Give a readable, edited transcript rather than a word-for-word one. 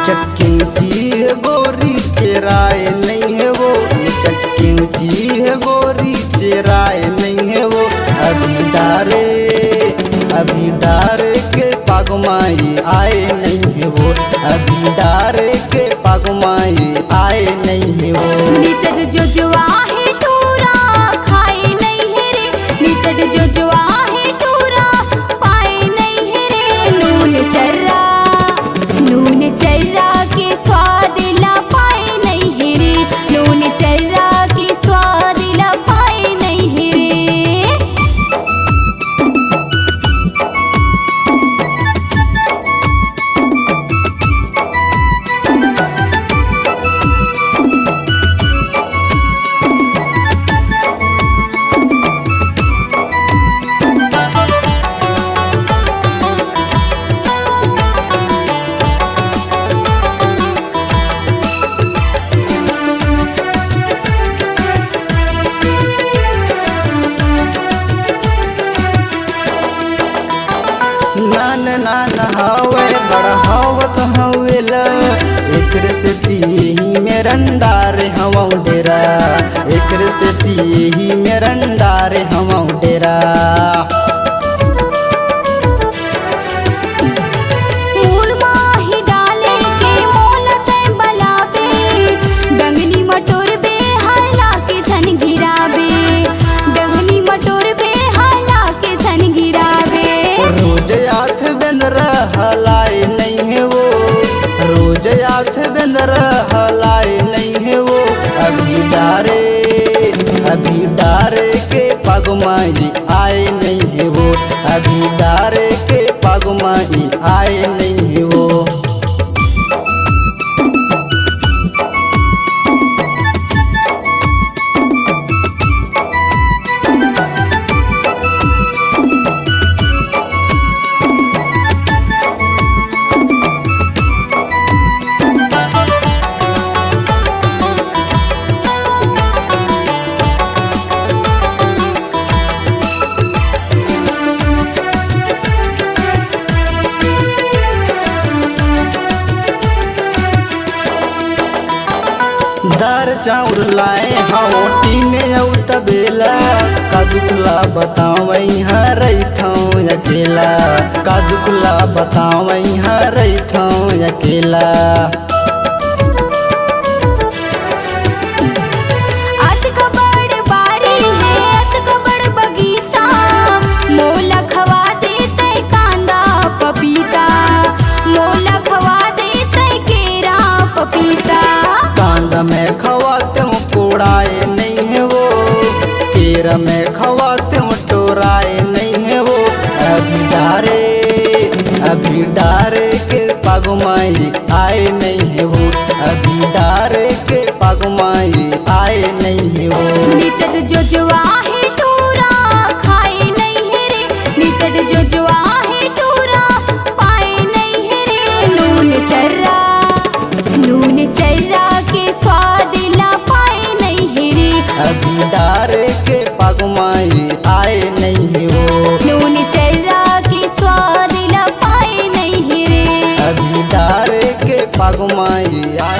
चटकी है गोरी चेराए नहीं है वो, चटकी है गोरी चेराए नहीं है वो। अभी डारे के पगमाई आए नहीं है वो, अभी डारे के पगमाई आए नहीं है वो। निचट जो जुआ है टूरा खाए नहीं है रे, निचट जो जुआ है टूरा पाए नहीं है रे। नून चर्रा के स्वाद ला पाए नहीं है रे, नून चर्रा के स्वाद ला पाए नहीं है रे। नान हवे बड़ा हवत हवेला, एकरे से ती में रंडारे हवा डेरा, एकरे से ती में रंडारे हवा डेरा। मूल माही डाले के मोलत बलाबे, डंगनी मटोर बे हाला के झन गिराबे, डंगनी मटोर बे हाला के झन गिराबे। रोज आथ बेंदर हलाए नहीं है वो, रोज आथ बेंदर हलाए नहीं है वो। अभी डारे के पगमाई आए नहीं है वो, अभी डारे के पगमाई आए नहीं है वो। दार चाउर लाए हाँ टीने औ तबेला, कादुकला बतावई हाँ रही थाऊं अकेला, कादुकला बतावई हाँ रही थाऊं अकेला। अत कबड़ बारी है अत कबड़ बगीचा, मोला खवा देते कांदा पपीता, मोला खवा देते केरा पपीता। कांदा में खवाते हूँ कोड़ाए नहीं है वो, केरा में खवाते हूँ टोराए नहीं है वो। अभी डारे के पगमाई आए नहीं है वो, अभी डारे के पगमाई आए नहीं है वो। निचट जो जुआ है टूरा खाए नहीं है रे, निचट जो जुआ है टूरा पाए नहीं है रे। नून चर्रा के स्वाद ला पाए नहीं है रे, अभी डारे के पगमाई आए नहीं है वो। नून चर्रा के स्वाद ला पाए नहीं है रे, अभी डारे के पगमाई आए